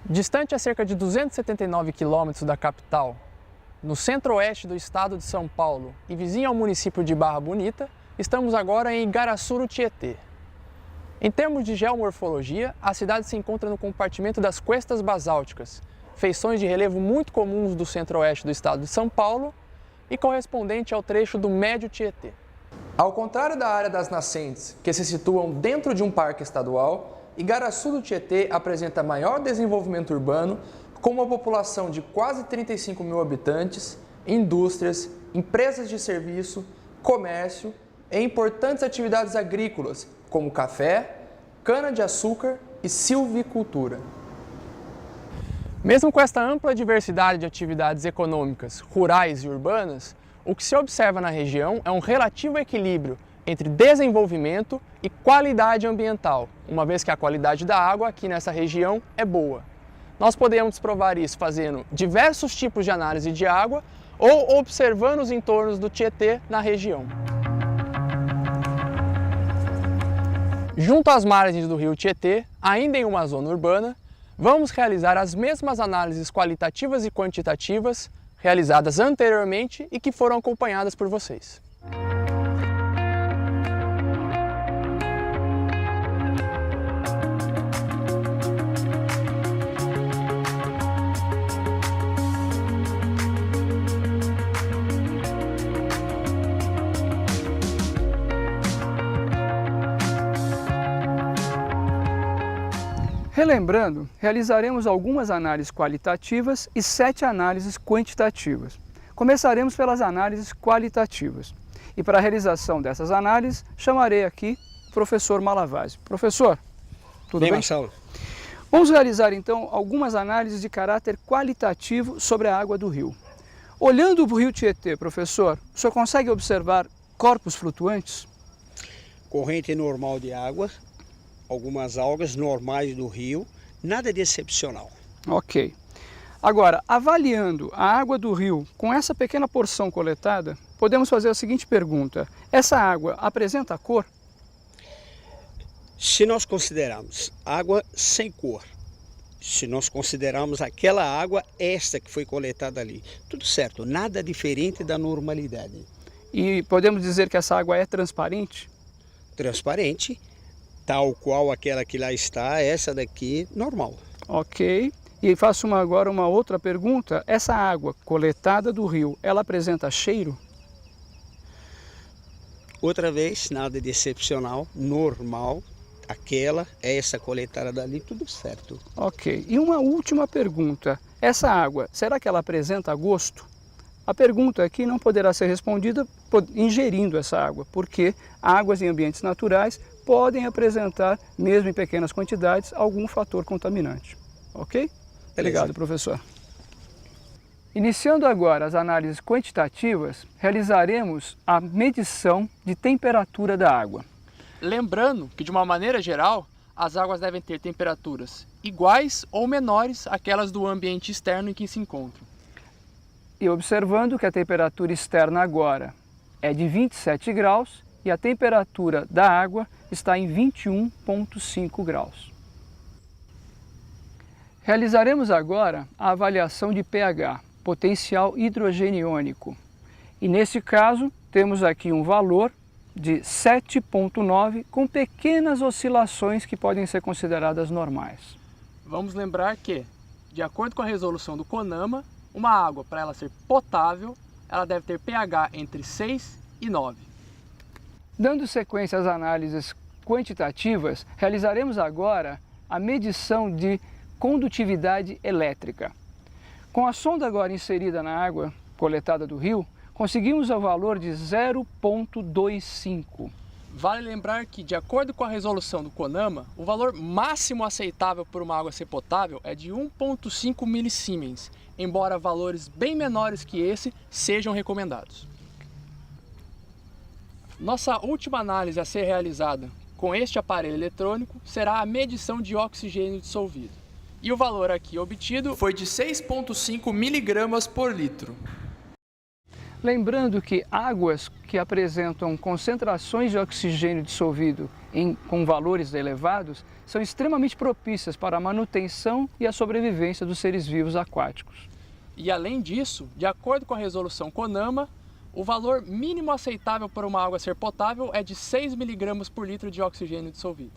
Distante a cerca de 279 quilômetros da capital, no centro-oeste do estado de São Paulo e vizinho ao município de Barra Bonita, estamos agora em Igaraçu do Tietê. Em termos de geomorfologia, a cidade se encontra no compartimento das crestas basálticas, feições de relevo muito comuns do centro-oeste do estado de São Paulo e correspondente ao trecho do Médio Tietê. Ao contrário da área das nascentes, que se situam dentro de um parque estadual, Igaraçu do Tietê apresenta maior desenvolvimento urbano, com uma população de quase 35 mil habitantes, indústrias, empresas de serviço, comércio e importantes atividades agrícolas, como café, cana-de-açúcar e silvicultura. Mesmo com esta ampla diversidade de atividades econômicas, rurais e urbanas, o que se observa na região é um relativo equilíbrio entre desenvolvimento e qualidade ambiental, uma vez que a qualidade da água aqui nessa região é boa. Nós podemos provar isso fazendo diversos tipos de análise de água ou observando os entornos do Tietê na região. Junto às margens do rio Tietê, ainda em uma zona urbana, vamos realizar as mesmas análises qualitativas e quantitativas realizadas anteriormente e que foram acompanhadas por vocês. Relembrando, realizaremos algumas análises qualitativas e 7 análises quantitativas. Começaremos pelas análises qualitativas. E para a realização dessas análises, chamarei aqui o professor Malavasi. Professor, tudo bem? Marcelo. Vamos realizar então algumas análises de caráter qualitativo sobre a água do rio. Olhando para o rio Tietê, professor, o senhor consegue observar corpos flutuantes? Corrente normal de água, algumas algas normais do rio, nada de excepcional. Ok. Agora, avaliando a água do rio com essa pequena porção coletada, podemos fazer a seguinte pergunta: essa água apresenta cor? Se nós considerarmos água sem cor, se nós considerarmos aquela água esta que foi coletada ali, tudo certo, nada diferente da normalidade. E podemos dizer que essa água é transparente? Transparente, tal qual aquela que lá está, essa daqui, normal. Ok. E faço agora uma outra pergunta. Essa água coletada do rio, ela apresenta cheiro? Outra vez, nada de excepcional, normal. Aquela, essa coletada dali, tudo certo. Ok. E uma última pergunta. Essa água, será que ela apresenta gosto? A pergunta aqui não poderá ser respondida ingerindo essa água, porque águas em ambientes naturais podem apresentar, mesmo em pequenas quantidades, algum fator contaminante. Ok? Obrigado, professor. Iniciando agora as análises quantitativas, realizaremos a medição de temperatura da água. Lembrando que, de uma maneira geral, as águas devem ter temperaturas iguais ou menores àquelas do ambiente externo em que se encontram. E observando que a temperatura externa agora é de 27 graus e a temperatura da água está em 21,5 graus. Realizaremos agora a avaliação de pH, potencial hidrogeniônico. E nesse caso, temos aqui um valor de 7,9 com pequenas oscilações que podem ser consideradas normais. Vamos lembrar que, de acordo com a resolução do CONAMA, uma água, para ela ser potável, ela deve ter pH entre 6 e 9. Dando sequência às análises quantitativas, realizaremos agora a medição de condutividade elétrica. Com a sonda agora inserida na água coletada do rio, conseguimos o valor de 0,25. Vale lembrar que, de acordo com a resolução do CONAMA, o valor máximo aceitável por uma água ser potável é de 1,5 milisiemens, embora valores bem menores que esse sejam recomendados. Nossa última análise a ser realizada com este aparelho eletrônico será a medição de oxigênio dissolvido. E o valor aqui obtido foi de 6,5 miligramas por litro. Lembrando que águas que apresentam concentrações de oxigênio dissolvido com valores elevados são extremamente propícias para a manutenção e a sobrevivência dos seres vivos aquáticos. E além disso, de acordo com a resolução CONAMA, o valor mínimo aceitável para uma água ser potável é de 6 mg por litro de oxigênio dissolvido.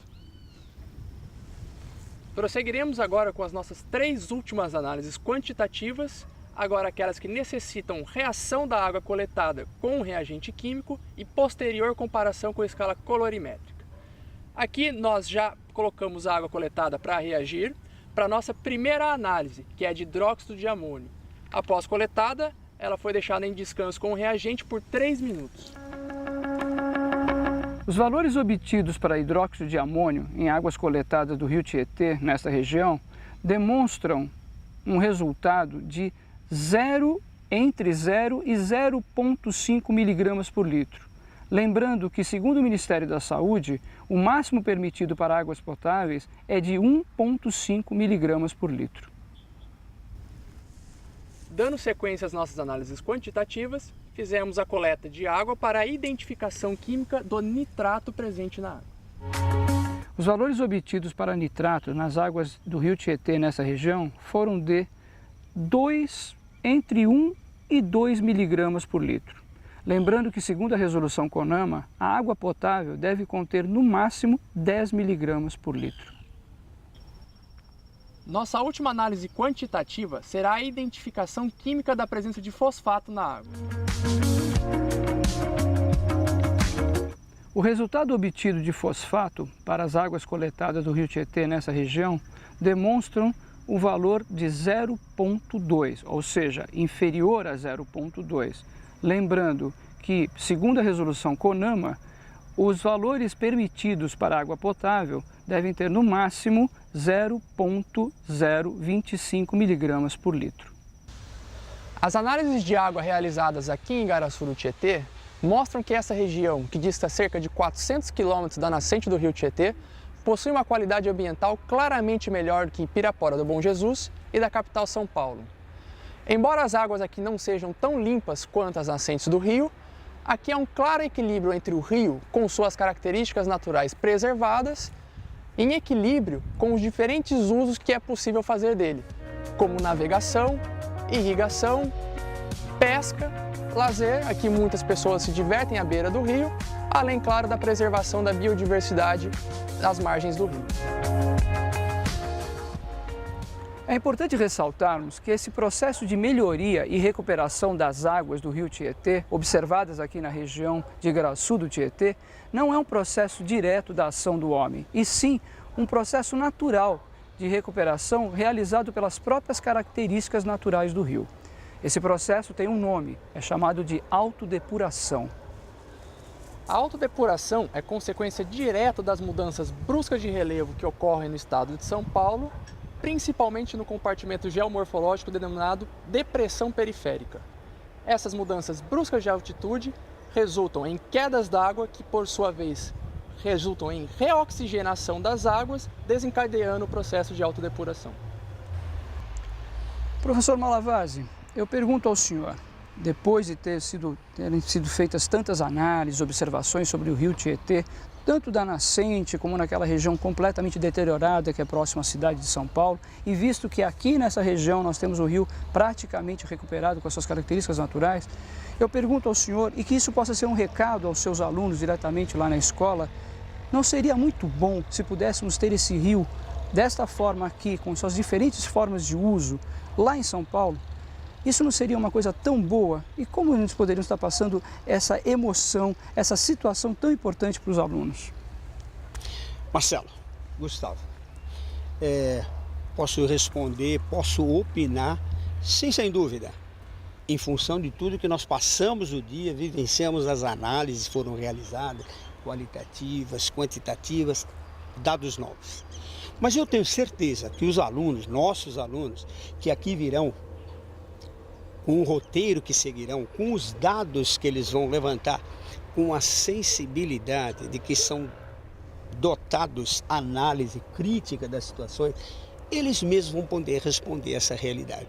Prosseguiremos agora com as nossas 3 últimas análises quantitativas, agora aquelas que necessitam reação da água coletada com um reagente químico e posterior comparação com a escala colorimétrica. Aqui nós já colocamos a água coletada para reagir para a nossa primeira análise, que é de hidróxido de amônio. Após coletada, ela foi deixada em descanso com o reagente por 3 minutos. Os valores obtidos para hidróxido de amônio em águas coletadas do rio Tietê, nesta região, demonstram um resultado de entre 0 e 0,5 mg por litro. Lembrando que, segundo o Ministério da Saúde, o máximo permitido para águas potáveis é de 1,5 mg por litro. Dando sequência às nossas análises quantitativas, fizemos a coleta de água para a identificação química do nitrato presente na água. Os valores obtidos para nitrato nas águas do rio Tietê nessa região foram de entre 1 e 2 mg por litro. Lembrando que, segundo a resolução CONAMA, a água potável deve conter no máximo 10 mg por litro. Nossa última análise quantitativa será a identificação química da presença de fosfato na água. O resultado obtido de fosfato para as águas coletadas do rio Tietê nessa região demonstram o valor de 0,2, ou seja, inferior a 0,2. Lembrando que, segundo a resolução CONAMA, os valores permitidos para água potável devem ter no máximo 0,025 mg por litro. As análises de água realizadas aqui em Igaraçu-Tietê mostram que essa região, que dista cerca de 400 km da nascente do rio Tietê, possui uma qualidade ambiental claramente melhor do que Pirapora do Bom Jesus e da capital São Paulo. Embora as águas aqui não sejam tão limpas quanto as nascentes do rio, aqui há um claro equilíbrio entre o rio, com suas características naturais preservadas, em equilíbrio com os diferentes usos que é possível fazer dele, como navegação, irrigação, pesca, lazer, aqui muitas pessoas se divertem à beira do rio, além, claro, da preservação da biodiversidade das margens do rio. É importante ressaltarmos que esse processo de melhoria e recuperação das águas do rio Tietê, observadas aqui na região de Igaraçu do Tietê, não é um processo direto da ação do homem, e sim um processo natural de recuperação realizado pelas próprias características naturais do rio. Esse processo tem um nome, é chamado de autodepuração. A autodepuração é consequência direta das mudanças bruscas de relevo que ocorrem no estado de São Paulo, principalmente no compartimento geomorfológico denominado depressão periférica. Essas mudanças bruscas de altitude resultam em quedas d'água que, por sua vez, resultam em reoxigenação das águas, desencadeando o processo de autodepuração. Professor Malavasi, eu pergunto ao senhor, depois de terem sido feitas tantas análises, observações sobre o rio Tietê, tanto da nascente como naquela região completamente deteriorada que é próxima à cidade de São Paulo, e visto que aqui nessa região nós temos o rio praticamente recuperado com as suas características naturais, eu pergunto ao senhor, e que isso possa ser um recado aos seus alunos diretamente lá na escola, não seria muito bom se pudéssemos ter esse rio desta forma aqui, com suas diferentes formas de uso, lá em São Paulo? Isso não seria uma coisa tão boa? E como nós poderíamos estar passando essa emoção, essa situação tão importante para os alunos? Marcelo, Gustavo, posso responder, posso opinar, sem dúvida, em função de tudo que nós passamos o dia, vivenciamos, as análises foram realizadas, qualitativas, quantitativas, dados novos. Mas eu tenho certeza que os alunos, nossos alunos, que aqui virão, com o roteiro que seguirão, com os dados que eles vão levantar, com a sensibilidade de que são dotados análise crítica das situações, eles mesmos vão poder responder essa realidade.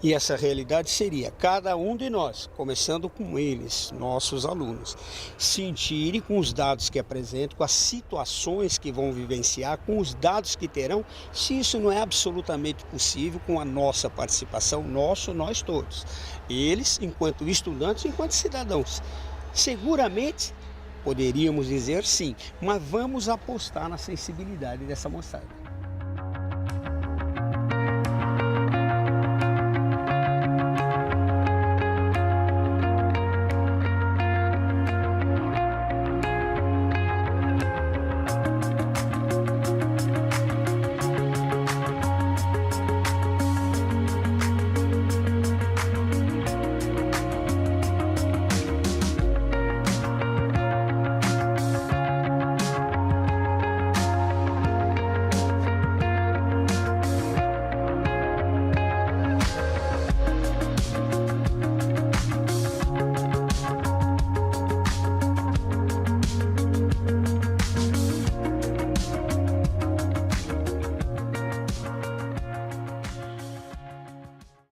E essa realidade seria cada um de nós, começando com eles, nossos alunos, sentirem com os dados que apresentam, com as situações que vão vivenciar, com os dados que terão, se isso não é absolutamente possível com a nossa participação, nós todos. Eles, enquanto estudantes, enquanto cidadãos. Seguramente, poderíamos dizer sim, mas vamos apostar na sensibilidade dessa moçada.